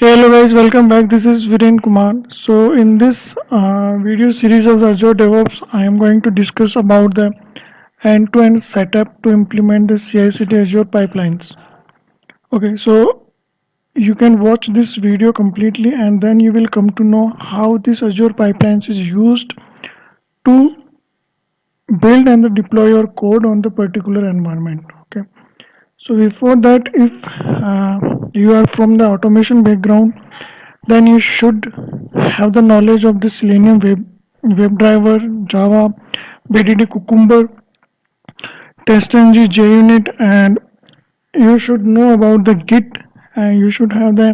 Hello guys, welcome back. This is Viren Kumar. So in this video series of Azure DevOps, I am going to discuss about the end-to-end setup to implement the CI/CD Azure pipelines. Okay, so you can watch this video completely, and then you will come to know how this Azure pipelines is used to build and deploy your code on the particular environment. Okay. So before that, if you are from the automation background, then you should have the knowledge of the Selenium WebDriver, Java, BDD Cucumber, testNG, JUnit, and you should know about the Git, and you should have the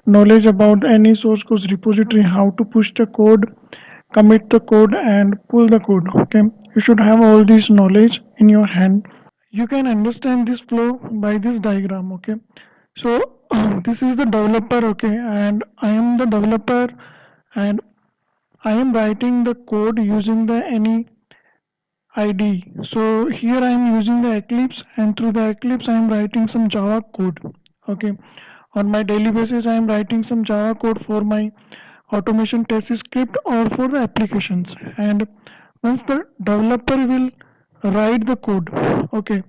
knowledge about any source code repository, how to push the code, commit the code, and pull the code. Okay, you should have all this knowledge in your hand. You can understand this flow by this diagram. Okay, so this is the developer. Okay, and I am the developer, and I am writing the code using the any ID. So here I am using the Eclipse, and through the Eclipse I am writing some Java code. Okay, on my daily basis I am writing some Java code for my automation test script or for the applications. And once the developer will write the code, okay,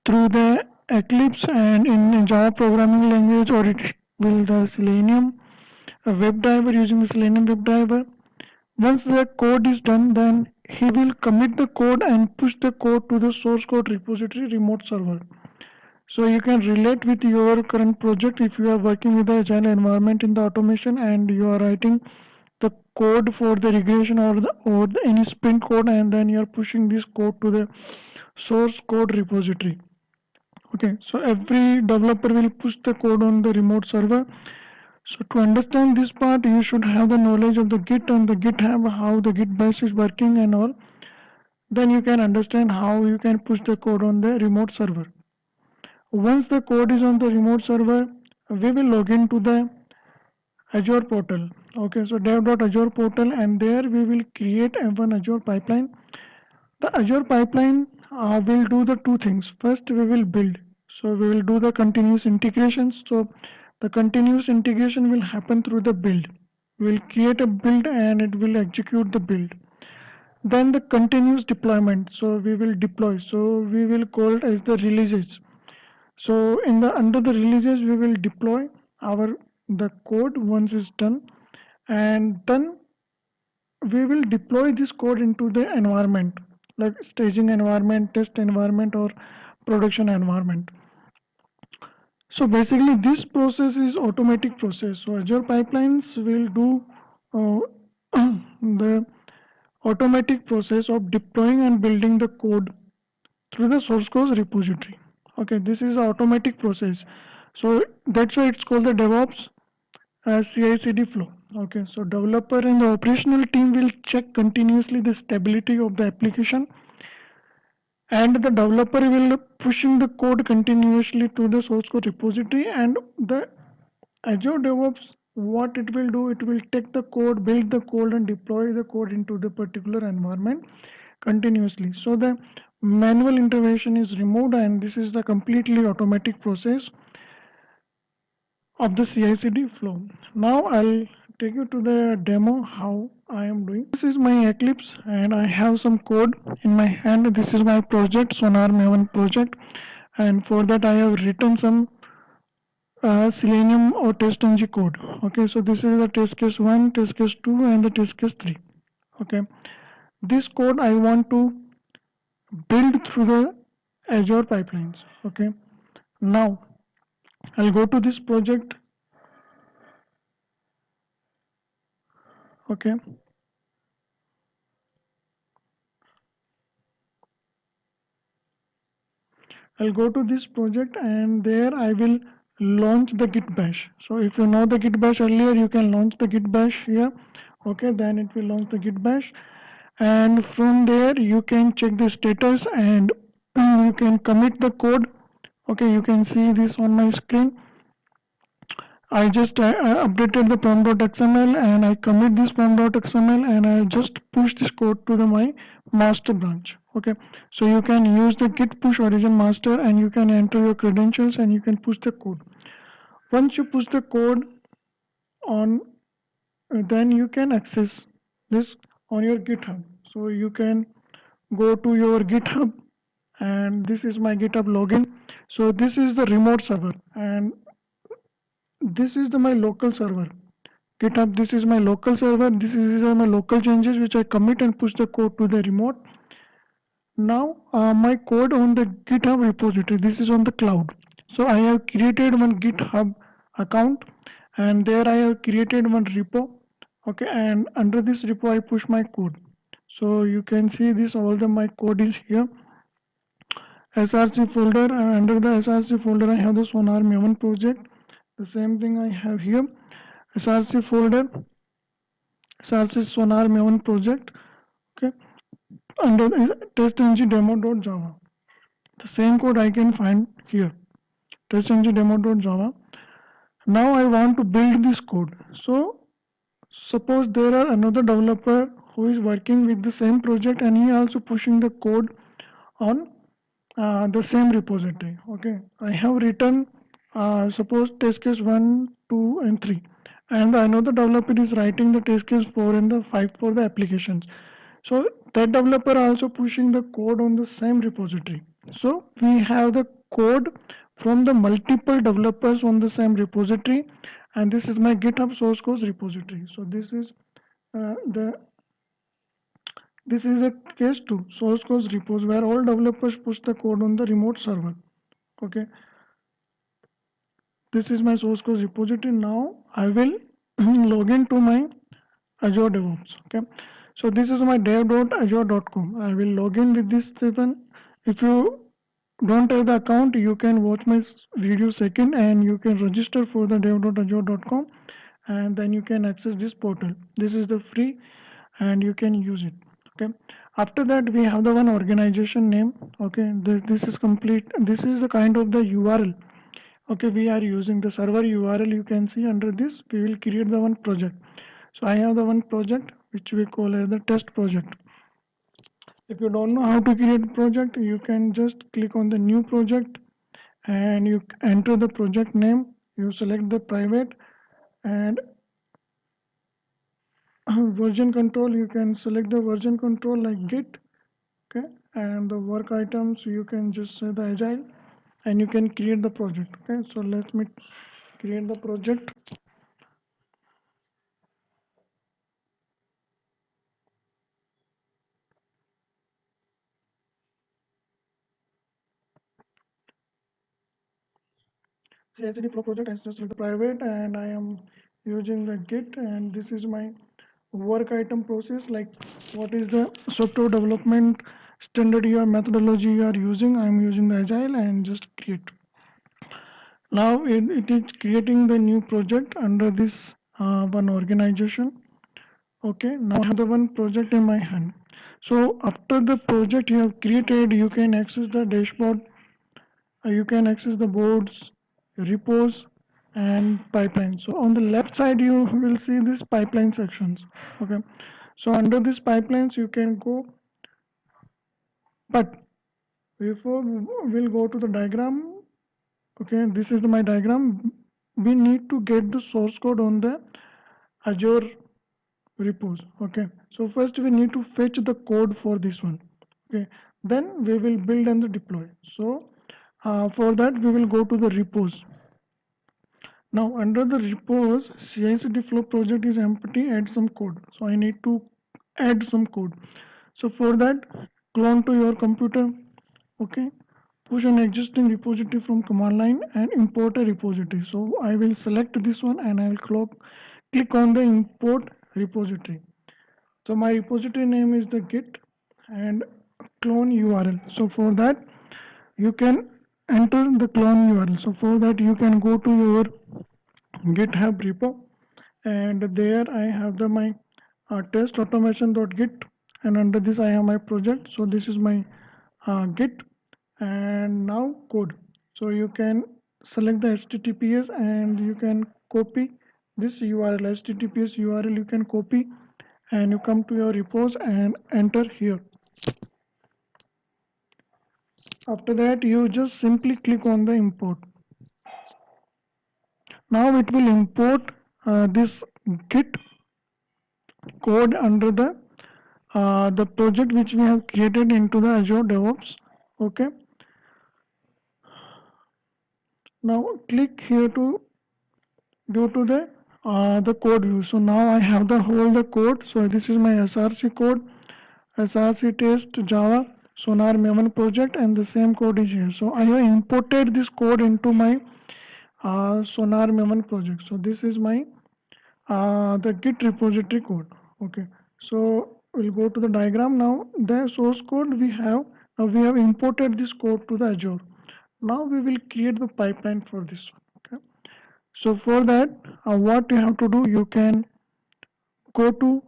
through the Eclipse and in Java programming language, or it will the Selenium WebDriver, using the Selenium WebDriver. Once the code is done, then he will commit the code and push the code to the source code repository remote server. So you can relate with your current project if you are working with the agile environment in the automation and you are writing the code for the regression or any sprint code, and then you are pushing this code to the source code repository. Okay, so every developer will push the code on the remote server. So to understand this part, you should have the knowledge of the Git and the GitHub, how the Git bash is working and all. Then you can understand how you can push the code on the remote server. Once the code is on the remote server, we will log into the Azure portal. Okay, so dev.azure portal, and there we will create one Azure pipeline. The Azure pipeline will do the two things. First, we will build. So we will do the continuous integrations. So the continuous integration will happen through the build. We will create a build and it will execute the build. Then the continuous deployment. So we will deploy. So we will call it as the releases. So in the under the releases we will deploy our the code once it's done, and then we will deploy this code into the environment like staging environment, test environment, or production environment. So basically this process is automatic process. So Azure pipelines will do the automatic process of deploying and building the code through the source code repository. Okay, this is the automatic process. So that's why it's called the DevOps CI/CD flow. Okay, so developer and the operational team will check continuously the stability of the application, and the developer will pushing the code continuously to the source code repository. And the Azure DevOps, what it will do, it will take the code, build the code, and deploy the code into the particular environment continuously. So the manual intervention is removed, and this is the completely automatic process of the CI/CD flow. Now I'll take you to the demo how I am doing. This is my Eclipse, and I have some code in my hand. This is my project, Sonar Maven project, and for that I have written some Selenium or testNG code. Okay, so this is the test case 1, test case 2, and the test case 3. Okay, this code I want to build through the Azure pipelines. Okay, now I'll go to this project. Okay, I'll go to this project, and there I will launch the git bash. So if you know the git bash earlier, you can launch the git bash here. Okay, then it will launch the git bash, and from there you can check the status, and you can commit the code. Okay, you can see this on my screen. I just updated the pom.xml, and I commit this pom.xml, and I just push this code to my master branch. Okay, so you can use the git push origin master, and you can enter your credentials and you can push the code. Once you push the code, on then you can access this on your GitHub. So you can go to your GitHub, and this is my GitHub login. So this is the remote server, and this is my local server. GitHub, this is my local server. These are my local changes which I commit and push the code to the remote. Now my code on the GitHub repository, this is on the cloud. So I have created one GitHub account, and there I have created one repo. Okay, and under this repo I push my code. So you can see this, all the my code is here. SRC folder, and under the SRC folder I have the Sonar Maven project. The same thing I have here. SRC folder, SRC Sonar Maven project. Okay, under testng demo.java. The same code I can find here, testng demo.java. Now I want to build this code. So suppose there are another developer who is working with the same project, and he also pushing the code on the same repository. Okay, I have written suppose test case 1, 2 and 3, and another developer is writing the test case 4 and the 5 for the applications. So that developer also pushing the code on the same repository. So we have the code from the multiple developers on the same repository, and this is my GitHub source code repository. So the this is a case 2 source code repos where all developers push the code on the remote server. Okay, this is my source code repository. Now I will log into my Azure DevOps. Okay, so this is my dev.azure.com. I will log in with this one. If you don't have the account, you can watch my video second, and you can register for the dev.azure.com, and then you can access this portal. This is the free, and you can use it. Okay, after that we have the one organization name. Okay, this is complete. This is the kind of the URL. Okay, we are using the server URL. You can see under this we will create the one project. So I have the one project which we call as the test project. If you don't know how to create a project, you can just click on the new project, and you enter the project name. You select the private, and version control, you can select the version control like Git. Okay, and the work items you can just say the agile, and you can create the project. Okay, so let me create the project. CI/CD flow project as just the private, and I am using the Git, and this is my work item process, like what is the software development standard your methodology you are using. I am using the agile, and just create. Now it is creating the new project under this one organization. Okay, now I have the one project in my hand. So after the project you have created, you can access the dashboard, you can access the boards, repos, and pipeline. So on the left side you will see this pipeline sections. Okay, so under this pipelines you can go, but before we'll go to the diagram. Okay, this is my diagram. We need to get the source code on the Azure repos. Okay, so first we need to fetch the code for this one. Okay, then we will build and deploy. So for that we will go to the repos. Now under the repos, CI/CD flow project is empty, add some code. So I need to add some code. So for that, clone to your computer. Okay, push an existing repository from command line and import a repository. So I will select this one, and I will click on the import repository. So my repository name is the Git, and clone URL. So for that, you can enter the clone URL. So for that, you can go to your GitHub repo, and there I have the my test automation.git, and under this I have my project. So this is my Git, and now code. So you can select the HTTPS, and you can copy this URL, HTTPS URL you can copy, and you come to your repos and enter here. After that, you just simply click on the import. Now it will import this git code under the project which we have created into the Azure DevOps. Okay, now click here to go to the code view. So now I have the code. So this is my src code, src test java sonar maven project, and the same code is here. So I have imported this code into my sonar maven project. So this is my the git repository code. Okay, so we'll go to the diagram. Now the source code we have, now we have imported this code to the Azure. Now we will create the pipeline for this one. Okay, so for that, what you have to do, you can go to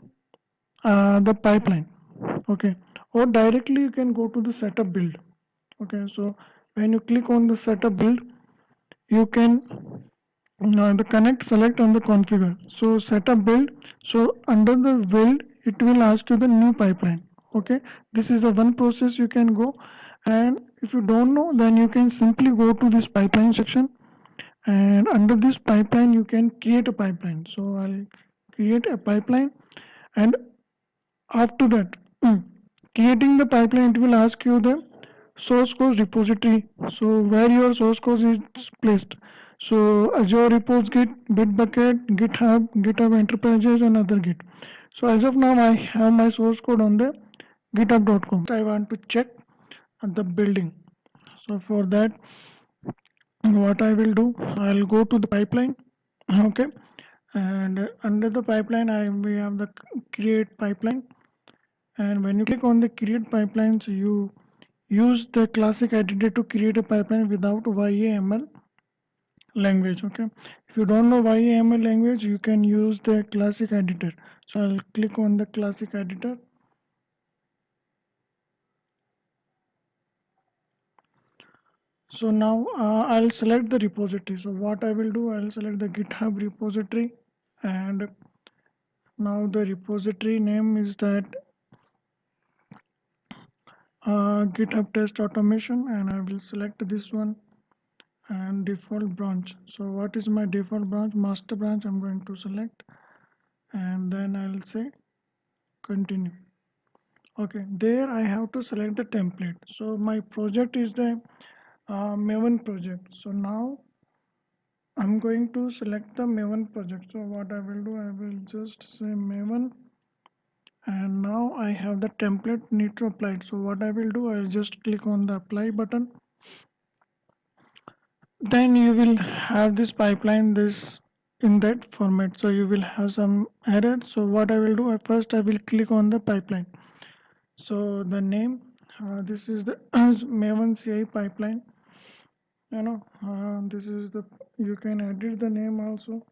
the pipeline. Okay, or directly you can go to the setup build. Okay, so when you click on the setup build, you can the connect, select, and the configure. So setup build. So under the build, it will ask you the new pipeline. Okay, this is the one process you can go. And if you don't know, then you can simply go to this pipeline section, and under this pipeline you can create a pipeline. So I'll create a pipeline, and after that, creating the pipeline, it will ask you the source code repository. So where your source code is placed. So Azure repos git, bitbucket, github, github enterprises, and other git. So as of now I have my source code on the github.com. I want to check the building. So for that, what I will do, I'll go to the pipeline. Okay, and under the pipeline we have the create pipeline. And when you click on the create pipelines, you use the classic editor to create a pipeline without YAML language. Okay, if you don't know YAML language, you can use the classic editor. So I'll click on the classic editor. So now I'll select the repository. So what I will do, I'll select the GitHub repository, and now the repository name is that GitHub test automation, and I will select this one, and default branch. So what is my default branch? Master branch I'm going to select, and then I'll say continue. Okay, there I have to select the template. So my project is the Maven project. So now I'm going to select the Maven project. So what I will do, I will just say Maven, and now I have the template need to apply it. So what I will do, I'll just click on the apply button. Then you will have this pipeline this in that format. So you will have some error. So what I will do, first I will click on the pipeline. So the name, this is the Maven CI pipeline. This is the, you can edit the name also.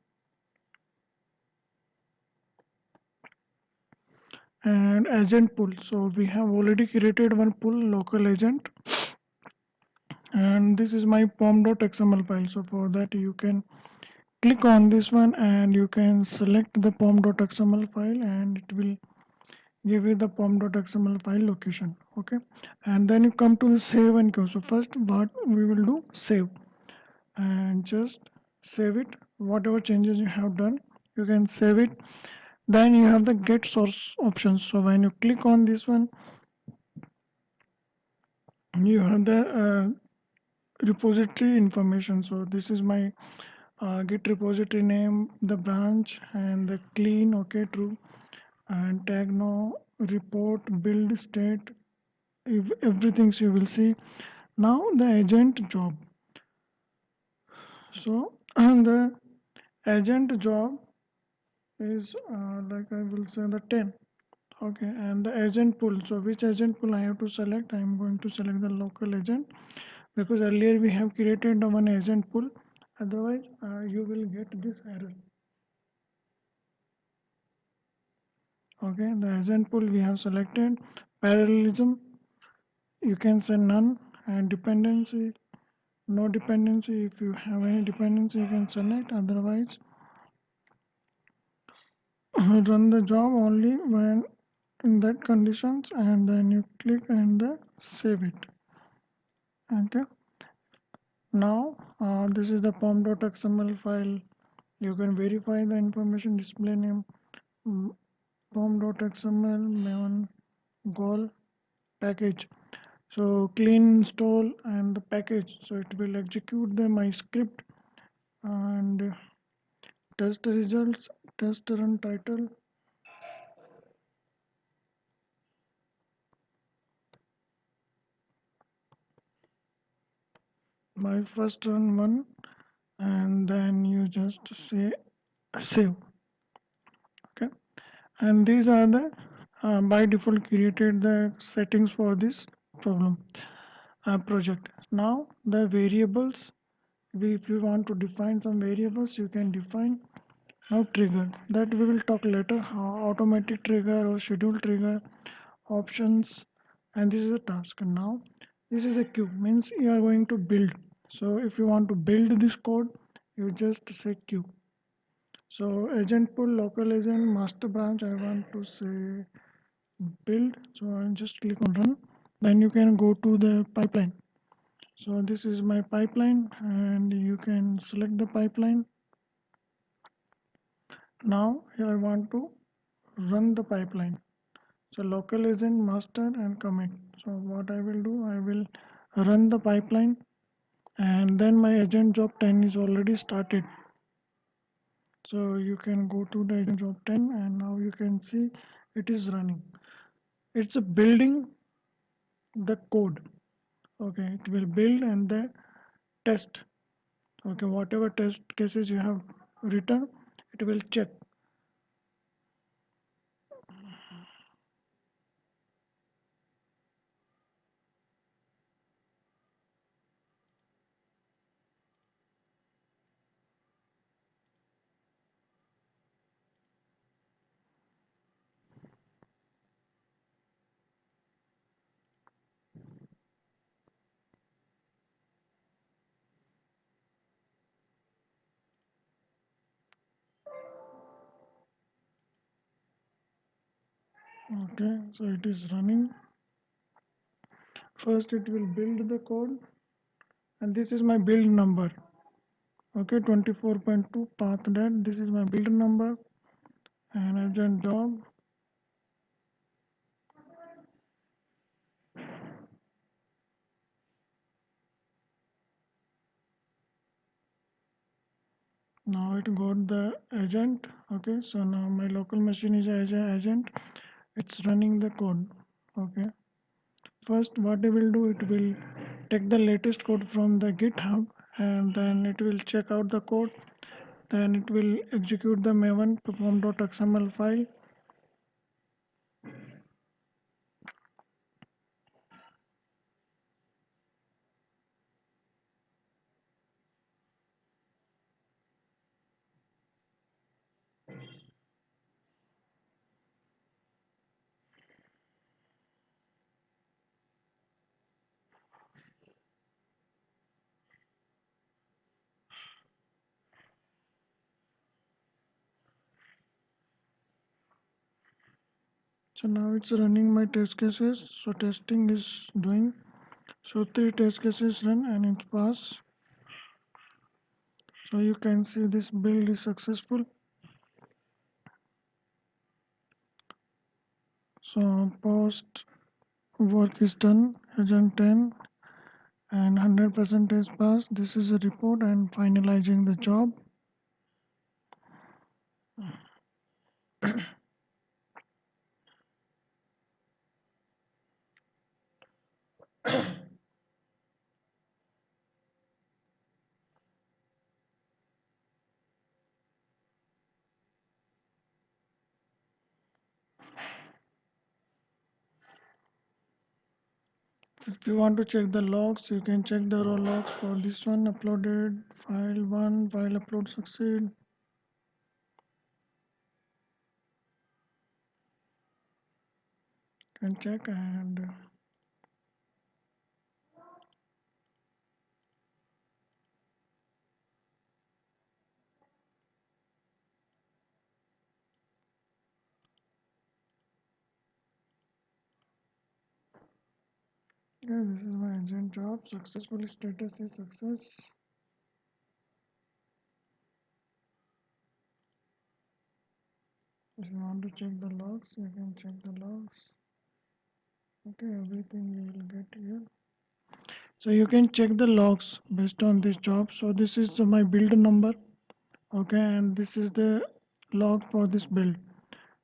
And agent pool, so we have already created one pool, local agent, and this is my pom.xml file. So for that you can click on this one, and you can select the pom.xml file, and it will give you the pom.xml file location. Okay, and then you come to the save and go. So first what we will do, save, and just save it. Whatever changes you have done, you can save it. Then you have the get source options. So when you click on this one, you have the repository information. So this is my git repository name, the branch, and the clean. Okay, true, and tag no, report, build state, if everything you will see. Now the agent job. So and the agent job is like I will say the 10. Okay, and the agent pool. So which agent pool I have to select? I am going to select the local agent, because earlier we have created the one agent pool. Otherwise you will get this error. Okay, the agent pool we have selected. Parallelism, you can say none, and dependency, no dependency. If you have any dependency, you can select. Otherwise run the job only when in that conditions, and then you click and save it. Okay, now this is the pom.xml file You can verify the information display name, form.xml, Maven, goal, package. So clean install and the package. So it will execute the my script and test the results, test run title. My first run one, and then you just say save. Okay, and these are the by default created the settings for this problem project. Now the variables, if you want to define some variables, you can define. Now trigger, that we will talk later, how automatic trigger or schedule trigger options. And this is a task. And now this is a queue, means you are going to build. So if you want to build this code, you just say queue. So agent pool, local agent, master branch, I want to say build. So I'll just click on run. Then you can go to the pipeline. So this is my pipeline, and you can select the pipeline. Now here I want to run the pipeline. So local agent, master and commit. So what I will do, I will run the pipeline, and then my agent job 10 is already started. So you can go to the agent job 10, and now you can see it is running. It's a building the code. Okay, it will build and the test. Okay, whatever test cases you have written, it will check. Okay, so it is running. First it will build the code, and this is my build number. Okay, 24.2 path that, this is my build number and agent job. Now it got the agent. Okay, so now my local machine is as a agent, it's running the code. Okay, first what it will do, it will take the latest code from the GitHub, and then it will check out the code. Then it will execute the Maven perform.xml file. So now it's running my test cases. So testing is doing. So 3 test cases run and it pass. So you can see this build is successful. So post work is done, agent 10 and 100% is passed. This is a report and finalizing the job. If you want to check the logs, you can check the raw logs for this one. Uploaded file 1, file upload succeed. Can check, and yeah, this is my agent job. Successfully status is success. if you want to check the logs, you can check the logs. Okay, everything you will get here. So you can check the logs based on this job. So this is my build number. Okay, and this is the log for this build.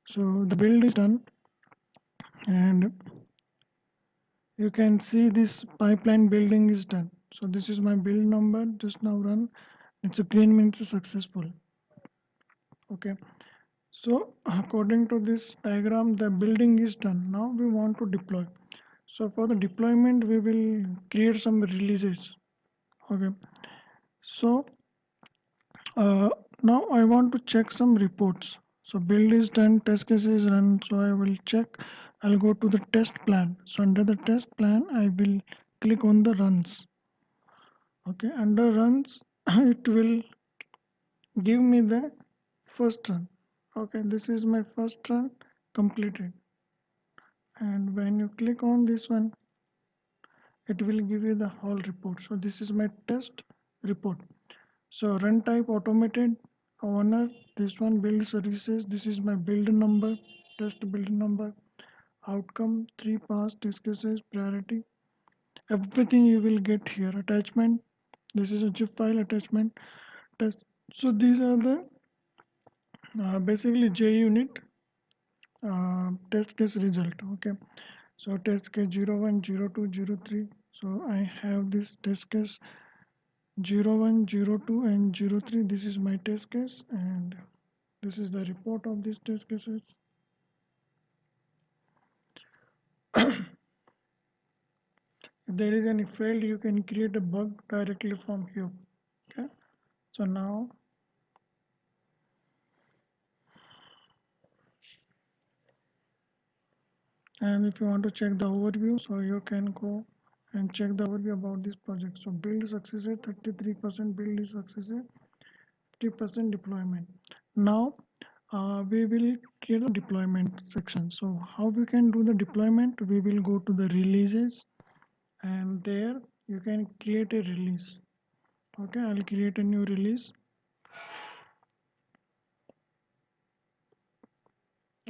So the build is done, and you can see this pipeline building is done. So this is my build number, just now run. It's a green means successful. Okay, so according to this diagram, the building is done. Now we want to deploy. So for the deployment, we will create some releases. Okay, so uh, now I want to check some reports. So build is done, test case is run. So I will check. I'll go to the test plan. So under the test plan, I will click on the runs. Okay, under runs, it will give me the first run. Okay, this is my first run completed. And when you click on this one, it will give you the whole report. So this is my test report. So run type automated, owner, this one build services, this is my build number, test build number, outcome, 3 pass, discusses, priority, everything you will get here. Attachment, this is a zip file attachment test. So these are the basically JUnit test case result. Okay, so test case 01, 02, 03. So I have this test case 01, 02 and 03. This is my test case, and this is the report of these test cases. If there is any failed, you can create a bug directly from here. Okay, so now, and if you want to check the overview, so you can go and check the overview about this project. So build success rate 33%, build is success rate 50% deployment. Now we will create a deployment section. So how we can do the deployment? We will go to the releases, and there you can create a release. Okay, I'll create a new release.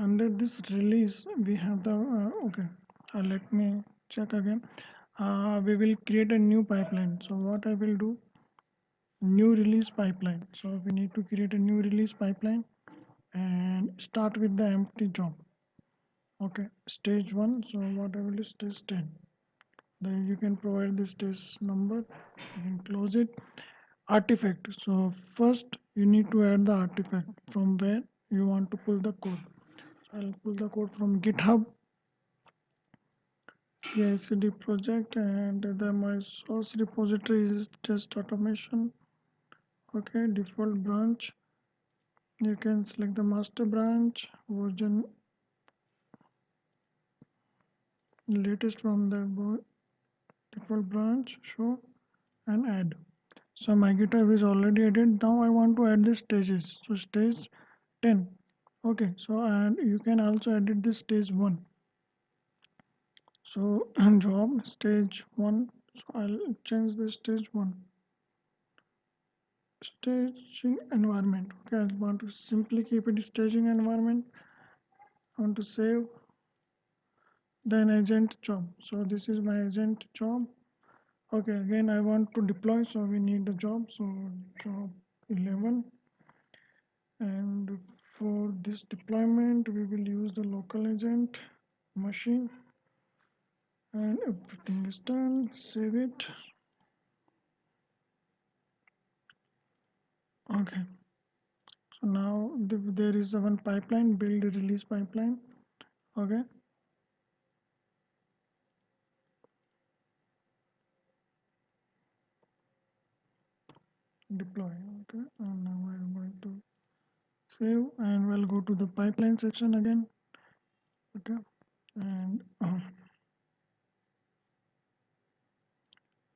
Under this release we have the okay, let me check again. We will create a new pipeline. So what I will do, new release pipeline. So we need to create a new release pipeline and start with the empty job. Okay, stage 1. So what I will do, stage 10. Then you can provide the stage number, you can close it. Artifact, so first you need to add the artifact from where you want to pull the code. So I'll pull the code from GitHub CI/CD project, and the my source repository is test automation. Okay, default branch, you can select the master branch version latest from the default branch, show and add. So my GitHub is already added. Now I want to add the stages. So stage 10. Okay, so and you can also edit this stage 1. So job stage 1. So I'll change the stage 1. Staging environment. Okay, I want to simply keep it staging environment. I want to save. Then agent job. So this is my agent job. Okay, again I want to deploy, so we need the job. So job 11. And for this deployment we will use the local agent machine, and everything is done. Save it. Okay, so now there is one pipeline, build release pipeline. Okay, deploy. Okay, and now I'm going to save, and we'll go to the pipeline section again. Okay, and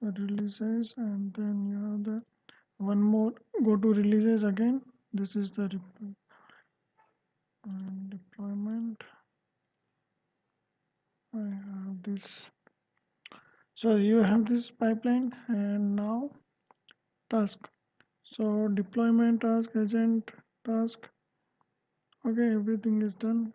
releases, and then you have the one more, go to releases again. This is the and deployment. I have this. So you have this pipeline, and now task. So deployment task, agent task. Okay, everything is done.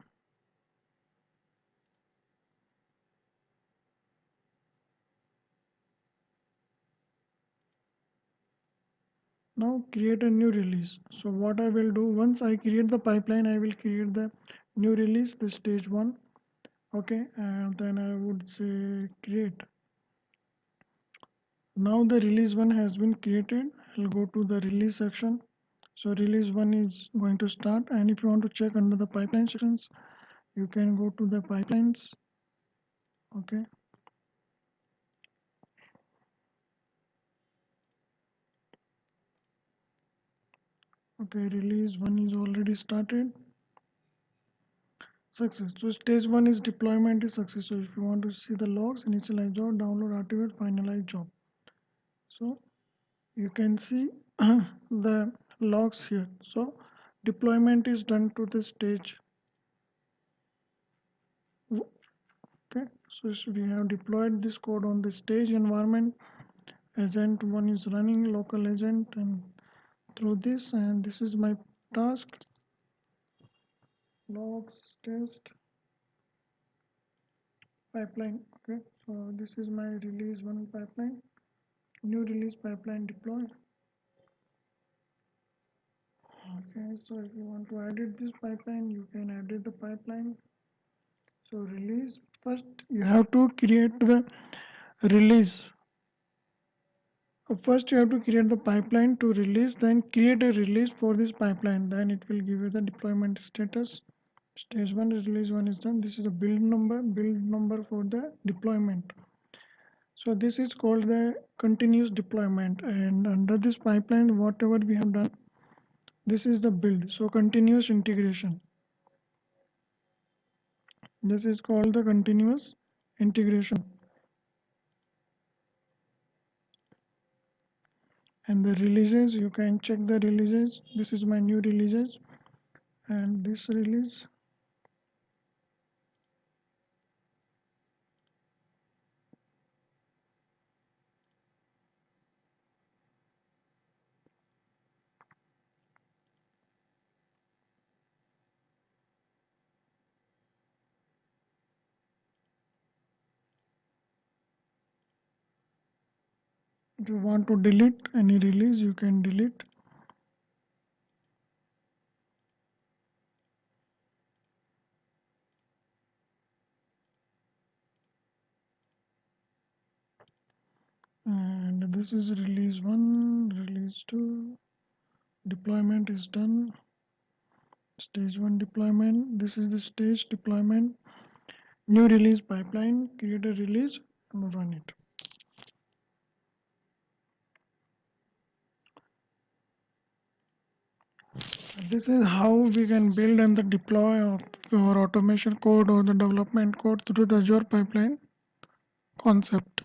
Now create a new release. So what I will do, once I create the pipeline, I will create the new release, the stage 1. Okay, and then I would say create. Now the release 1 has been created. I'll go to the release section. So release 1 is going to start, and if you want to check under the pipeline sections, you can go to the pipelines. Okay. Okay, release 1 is already started. Success. So stage 1 is deployment is success. So if you want to see the logs, initialize job, download, activate, finalize job. So you can see the logs here. So deployment is done to the stage. Okay, so we have deployed this code on the stage environment. Agent 1 is running local agent and through this, and this is my task. Logs test pipeline. Okay, so this is my release 1 pipeline. New release pipeline deploy. Okay, so if you want to edit this pipeline, you can edit the pipeline. So release, first you have to create the release. First you have to create the pipeline to release, then create a release for this pipeline, then it will give you the deployment status. Stage 1 release 1 is done. This is a build number for the deployment. So this is called the continuous deployment, and under this pipeline whatever we have done, this is the build. So continuous integration, this is called the continuous integration. And the releases, you can check the releases. This is my new releases, and this release. If you want to delete any release, you can delete. And this is release 1, release 2. Deployment is done. Stage 1 deployment. This is the stage deployment. New release pipeline. Create a release and run it. This is how we can build and the deploy of your automation code or the development code through the Azure Pipeline concept.